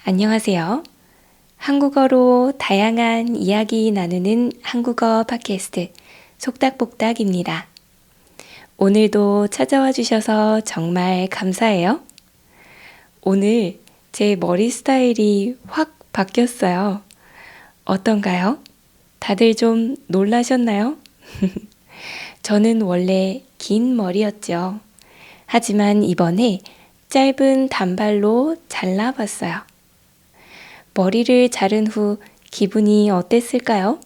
안녕하세요. 한국어로 다양한 이야기 나누는 한국어 팟캐스트 속닥복닥입니다. 오늘도 찾아와 주셔서 정말 감사해요. 오늘 제 머리 스타일이 확 바뀌었어요. 어떤가요? 다들 좀 놀라셨나요? 저는 원래 긴 머리였죠. 하지만 이번에 짧은 단발로 잘라봤어요. 머리를 자른 후 기분이 어땠을까요?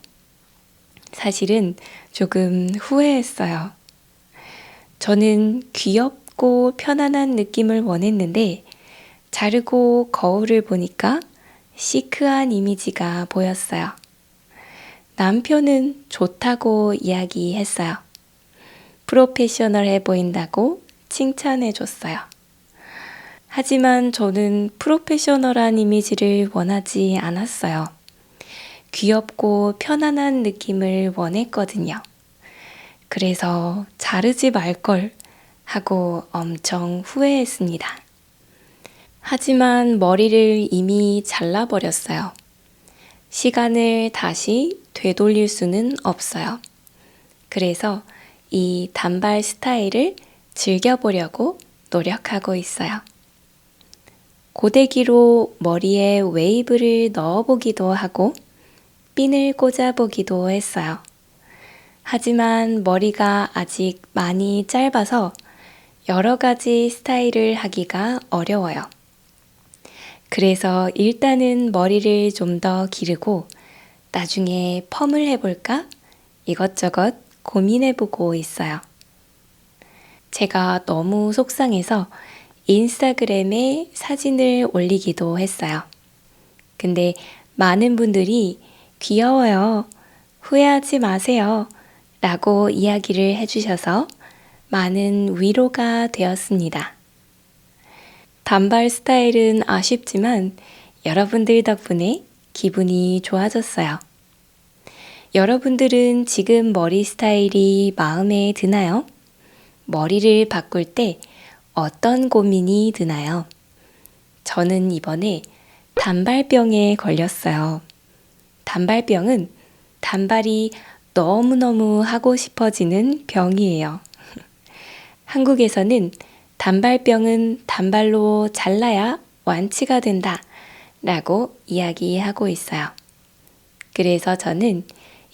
사실은 조금 후회했어요. 저는 귀엽고 편안한 느낌을 원했는데 자르고 거울을 보니까 시크한 이미지가 보였어요. 남편은 좋다고 이야기했어요. 프로페셔널해 보인다고 칭찬해 줬어요. 하지만 저는 프로페셔널한 이미지를 원하지 않았어요. 귀엽고 편안한 느낌을 원했거든요. 그래서 자르지 말걸 하고 엄청 후회했습니다. 하지만 머리를 이미 잘라버렸어요. 시간을 다시 되돌릴 수는 없어요. 그래서 이 단발 스타일을 즐겨보려고 노력하고 있어요. 고데기로 머리에 웨이브를 넣어보기도 하고 핀을 꽂아보기도 했어요. 하지만 머리가 아직 많이 짧아서 여러 가지 스타일을 하기가 어려워요. 그래서 일단은 머리를 좀 더 기르고 나중에 펌을 해볼까? 이것저것 고민해보고 있어요. 제가 너무 속상해서 인스타그램에 사진을 올리기도 했어요. 근데 많은 분들이 귀여워요. 후회하지 마세요. 라고 이야기를 해주셔서 많은 위로가 되었습니다. 단발 스타일은 아쉽지만 여러분들 덕분에 기분이 좋아졌어요. 여러분들은 지금 머리 스타일이 마음에 드나요? 머리를 바꿀 때 어떤 고민이 드나요? 저는 이번에 단발병에 걸렸어요. 단발병은 단발이 너무너무 하고 싶어지는 병이에요. 한국에서는 단발병은 단발로 잘라야 완치가 된다 라고 이야기하고 있어요. 그래서 저는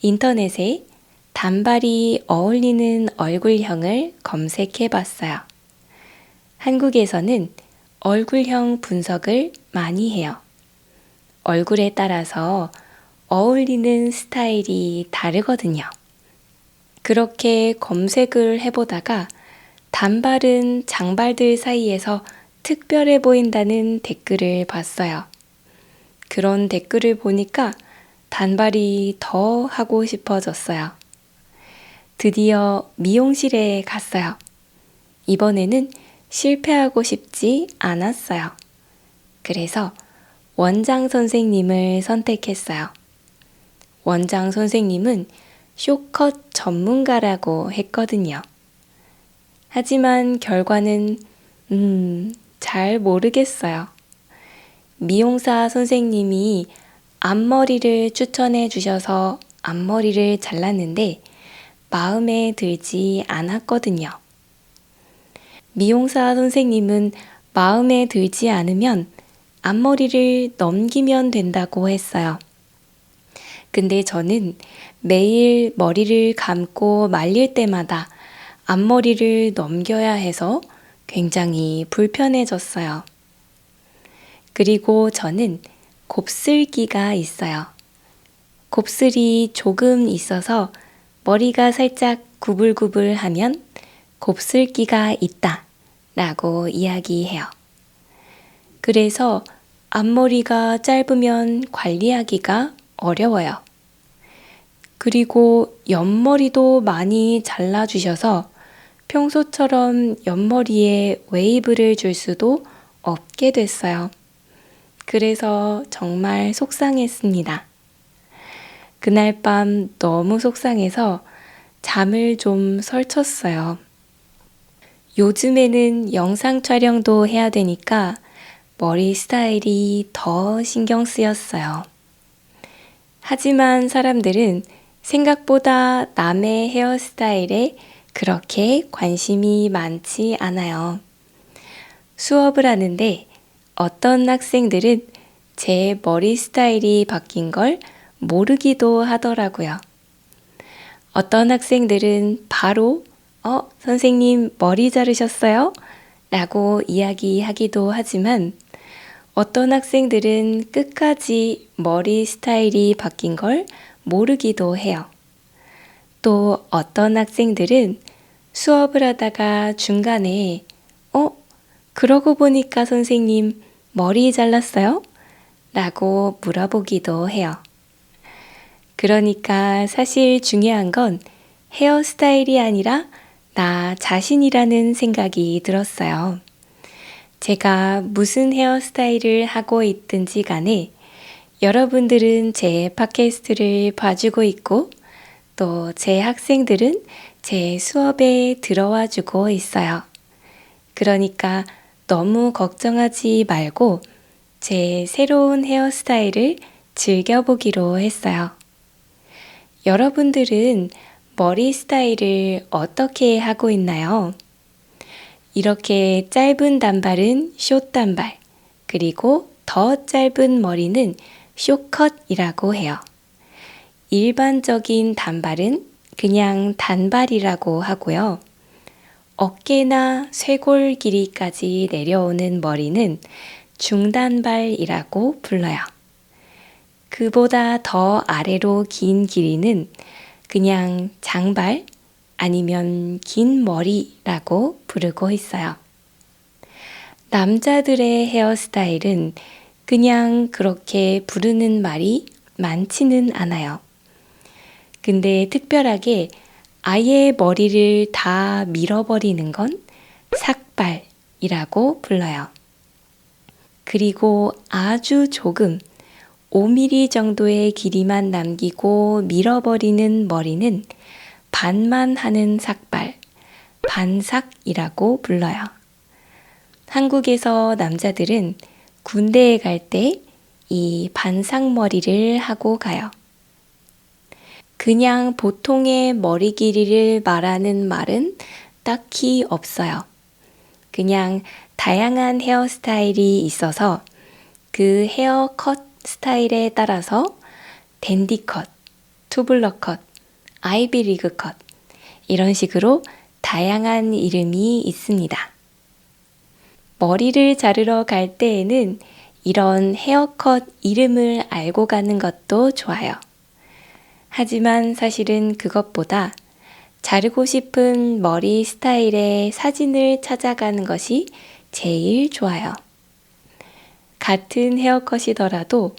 인터넷에 단발이 어울리는 얼굴형을 검색해 봤어요. 한국에서는 얼굴형 분석을 많이 해요. 얼굴에 따라서 어울리는 스타일이 다르거든요. 그렇게 검색을 해보다가 단발은 장발들 사이에서 특별해 보인다는 댓글을 봤어요. 그런 댓글을 보니까 단발이 더 하고 싶어졌어요. 드디어 미용실에 갔어요. 이번에는 실패하고 싶지 않았어요. 그래서 원장 선생님을 선택했어요. 원장 선생님은 쇼컷 전문가라고 했거든요. 하지만 결과는 잘 모르겠어요. 미용사 선생님이 앞머리를 추천해 주셔서 앞머리를 잘랐는데 마음에 들지 않았거든요. 미용사 선생님은 마음에 들지 않으면 앞머리를 넘기면 된다고 했어요. 근데 저는 매일 머리를 감고 말릴 때마다 앞머리를 넘겨야 해서 굉장히 불편해졌어요. 그리고 저는 곱슬기가 있어요. 곱슬이 조금 있어서 머리가 살짝 구불구불하면 곱슬기가 있다 라고 이야기해요. 그래서 앞머리가 짧으면 관리하기가 어려워요. 그리고 옆머리도 많이 잘라주셔서 평소처럼 옆머리에 웨이브를 줄 수도 없게 됐어요. 그래서 정말 속상했습니다. 그날 밤 너무 속상해서 잠을 좀 설쳤어요. 요즘에는 영상 촬영도 해야 되니까 머리 스타일이 더 신경 쓰였어요. 하지만 사람들은 생각보다 남의 헤어스타일에 그렇게 관심이 많지 않아요. 수업을 하는데 어떤 학생들은 제 머리 스타일이 바뀐 걸 모르기도 하더라고요. 어떤 학생들은 바로 선생님 머리 자르셨어요? 라고 이야기하기도 하지만 어떤 학생들은 끝까지 머리 스타일이 바뀐 걸 모르기도 해요. 또 어떤 학생들은 수업을 하다가 중간에 그러고 보니까 선생님 머리 잘랐어요? 라고 물어보기도 해요. 그러니까 사실 중요한 건 헤어스타일이 아니라 나 자신이라는 생각이 들었어요. 제가 무슨 헤어스타일을 하고 있든지 간에 여러분들은 제 팟캐스트를 봐주고 있고 또 제 학생들은 제 수업에 들어와 주고 있어요. 그러니까 너무 걱정하지 말고 제 새로운 헤어스타일을 즐겨보기로 했어요. 여러분들은 머리 스타일을 어떻게 하고 있나요? 이렇게 짧은 단발은 숏 단발, 그리고 더 짧은 머리는 숏컷이라고 해요. 일반적인 단발은 그냥 단발이라고 하고요. 어깨나 쇄골 길이까지 내려오는 머리는 중단발이라고 불러요. 그보다 더 아래로 긴 길이는 그냥 장발 아니면 긴 머리라고 부르고 있어요. 남자들의 헤어스타일은 그냥 그렇게 부르는 말이 많지는 않아요. 근데 특별하게 아예 머리를 다 밀어버리는 건 삭발이라고 불러요. 그리고 아주 조금 5mm 정도의 길이만 남기고 밀어버리는 머리는 반만 하는 삭발, 반삭이라고 불러요. 한국에서 남자들은 군대에 갈 때 이 반삭머리를 하고 가요. 그냥 보통의 머리 길이를 말하는 말은 딱히 없어요. 그냥 다양한 헤어스타일이 있어서 그 헤어컷 스타일에 따라서 댄디컷, 투블럭컷, 아이비리그 컷 이런 식으로 다양한 이름이 있습니다. 머리를 자르러 갈 때에는 이런 헤어컷 이름을 알고 가는 것도 좋아요. 하지만 사실은 그것보다 자르고 싶은 머리 스타일의 사진을 찾아가는 것이 제일 좋아요. 같은 헤어컷이더라도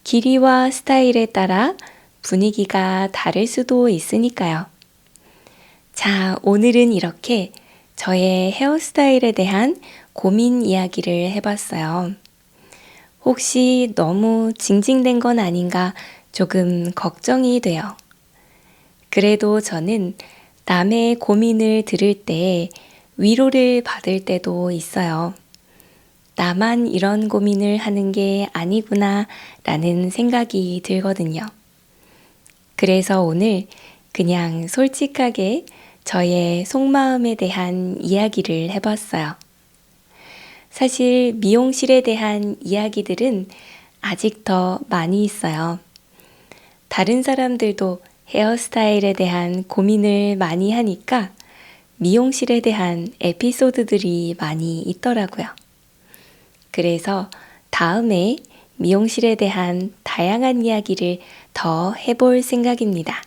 길이와 스타일에 따라 분위기가 다를 수도 있으니까요. 자, 오늘은 이렇게 저의 헤어스타일에 대한 고민 이야기를 해봤어요. 혹시 너무 징징댄 건 아닌가 조금 걱정이 돼요. 그래도 저는 남의 고민을 들을 때 위로를 받을 때도 있어요. 나만 이런 고민을 하는 게 아니구나 라는 생각이 들거든요. 그래서 오늘 그냥 솔직하게 저의 속마음에 대한 이야기를 해봤어요. 사실 미용실에 대한 이야기들은 아직 더 많이 있어요. 다른 사람들도 헤어스타일에 대한 고민을 많이 하니까 미용실에 대한 에피소드들이 많이 있더라고요. 그래서 다음에 미용실에 대한 다양한 이야기를 더 해볼 생각입니다.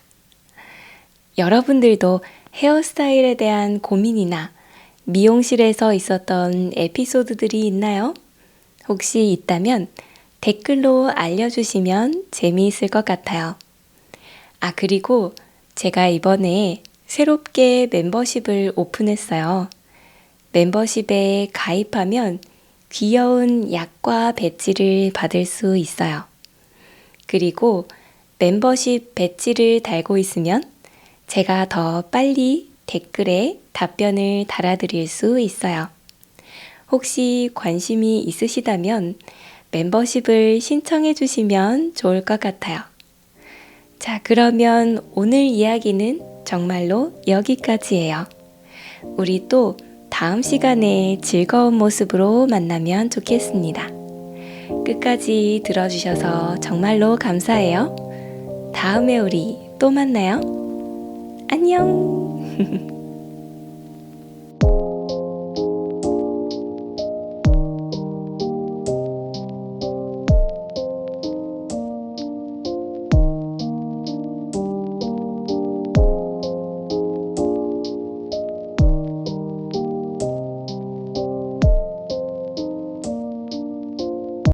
여러분들도 헤어스타일에 대한 고민이나 미용실에서 있었던 에피소드들이 있나요? 혹시 있다면 댓글로 알려주시면 재미있을 것 같아요. 그리고 제가 이번에 새롭게 멤버십을 오픈했어요. 멤버십에 가입하면 귀여운 약과 배지를 받을 수 있어요. 그리고 멤버십 배지를 달고 있으면 제가 더 빨리 댓글에 답변을 달아드릴 수 있어요. 혹시 관심이 있으시다면 멤버십을 신청해 주시면 좋을 것 같아요. 자, 그러면 오늘 이야기는 정말로 여기까지예요. 우리 또 다음 시간에 즐거운 모습으로 만나면 좋겠습니다. 끝까지 들어주셔서 정말로 감사해요. 다음에 우리 또 만나요. 안녕!